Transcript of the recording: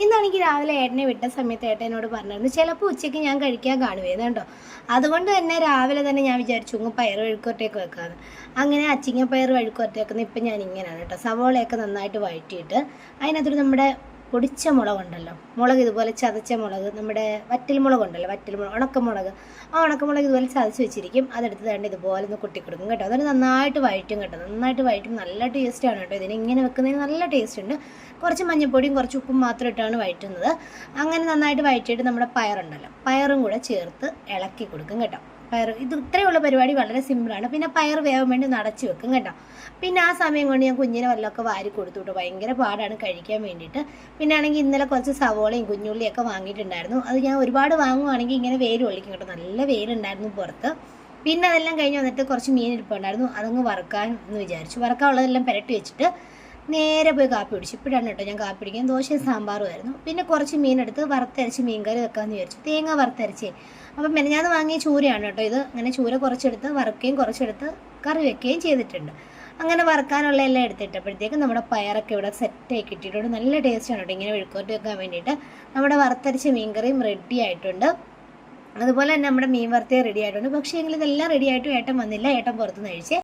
ഇന്നാണെങ്കിൽ രാവിലെ ഏട്ടനെ വിട്ട സമയത്ത് ഏട്ടനോട് പറഞ്ഞിരുന്നു ചിലപ്പോൾ ഉച്ചയ്ക്ക് ഞാൻ കഴിക്കാൻ കാണുമായിരുന്നു കേട്ടോ. അതുകൊണ്ട് തന്നെ രാവിലെ തന്നെ ഞാൻ വിചാരിച്ചു പയർ വഴുക്കോട്ടേക്ക് വെക്കാമെന്ന്. അങ്ങനെ അച്ചിങ്ങ പയർ വഴുക്കോട്ട വെക്കുന്നത് ഇപ്പം ഞാൻ ഇങ്ങനെയാണ് കേട്ടോ. സവോളയൊക്കെ നന്നായിട്ട് വഴറ്റിയിട്ട് അതിനകത്തൊരു നമ്മുടെ പൊടിച്ച മുളകുണ്ടല്ലോ, മുളക് ഇതുപോലെ ചതച്ച മുളക്, നമ്മുടെ വറ്റൽമുളകുണ്ടല്ലോ, വറ്റൽമുളക്, ഉണക്കമുളക്, ആ ഉണക്കമുളക് ഇതുപോലെ ചതച്ച് വെച്ചിരിക്കും. അതെടുത്ത് വേണ്ട ഇതുപോലെ ഒന്ന് കുട്ടി കൊടുക്കും കേട്ടോ. അതൊരു നന്നായിട്ട് വഴറ്റും കേട്ടോ. നന്നായിട്ട് വഴറ്റും, നല്ല ടേസ്റ്റാണ് കേട്ടോ. ഇതിന് ഇങ്ങനെ വെക്കുന്നതിന് നല്ല ടേസ്റ്റ് ഉണ്ട്. കുറച്ച് മഞ്ഞൾപ്പൊടിയും കുറച്ച് ഉപ്പും മാത്രം ഇട്ടാണ് വഴറ്റുന്നത്. അങ്ങനെ നന്നായിട്ട് വഴറ്റിയിട്ട് നമ്മുടെ പയറുണ്ടല്ലോ, പയറും കൂടെ ചേർത്ത് ഇളക്കി കൊടുക്കും കേട്ടോ. പയർ ഇത് ഇത്രയുള്ള പരിപാടി വളരെ സിമ്പിളാണ്. പിന്നെ പയർ വേവാൻ വേണ്ടി നടച്ച് വെക്കും കേട്ടോ. പിന്നെ ആ സമയം കൊണ്ട് ഞാൻ കുഞ്ഞിനെ വല്ലതൊക്കെ വാരി കൊടുത്തു കേട്ടോ. ഭയങ്കര പാടാണ് കഴിക്കാൻ വേണ്ടിയിട്ട്. പിന്നെ ആണെങ്കിൽ ഇന്നലെ കുറച്ച് സവോളയും കുഞ്ഞുള്ളിയൊക്കെ വാങ്ങിയിട്ടുണ്ടായിരുന്നു. അത് ഞാൻ ഒരുപാട് വാങ്ങുവാണെങ്കിൽ ഇങ്ങനെ വെയിൽ കൊള്ളിക്കും കേട്ടോ. നല്ല വെയിലുണ്ടായിരുന്നു പുറത്ത്. പിന്നെ അതെല്ലാം കഴിഞ്ഞ് വന്നിട്ട് കുറച്ച് മീൻ ഇരിപ്പുണ്ടായിരുന്നു. അതങ്ങ് വറുക്കാൻ എന്ന് വിചാരിച്ചു. വറുക്കാനുള്ളതെല്ലാം പുരട്ടി വെച്ചിട്ട് നേരെ പോയി കാപ്പി പിടിച്ചു. ഇപ്പോഴാണ് കേട്ടോ ഞാൻ കാപ്പി പിടിക്കാൻ. ദോശയും സാമ്പാറും ആയിരുന്നു. പിന്നെ കുറച്ച് മീനെടുത്ത് വറുത്തരച്ച് മീൻകറി വെക്കാമെന്ന് വിചാരിച്ചു. തേങ്ങ വറുത്തരച്ചേ. അപ്പം മെനഞ്ഞാന്ന് വാങ്ങിയ ചൂരയാണ് കേട്ടോ ഇത്. അങ്ങനെ ചൂര കുറച്ചെടുത്ത് വറുക്കുകയും കുറച്ചെടുത്ത് കറി വെക്കുകയും ചെയ്തിട്ടുണ്ട്. അങ്ങനെ വറുക്കാനുള്ള എല്ലാം എടുത്തിട്ടപ്പോഴത്തേക്കും നമ്മുടെ പയറൊക്കെ ഇവിടെ സെറ്റായി കിട്ടിയിട്ടുണ്ട്. നല്ല ടേസ്റ്റാണ് കേട്ടോ ഇങ്ങനെ വെഴുക്കോട്ട് വെക്കാൻ വേണ്ടിയിട്ട്. നമ്മുടെ വറുത്തരച്ച മീൻകറിയും റെഡി ആയിട്ടുണ്ട്. അതുപോലെ തന്നെ നമ്മുടെ മീൻ വറുത്തേ റെഡി ആയിട്ടുണ്ട്. പക്ഷേ എങ്കിൽ ഇതെല്ലാം റെഡി ആയിട്ടും ഏട്ടൻ വന്നില്ല. ഏട്ടൻ പുറത്തുനിന്ന് കഴിച്ചേ.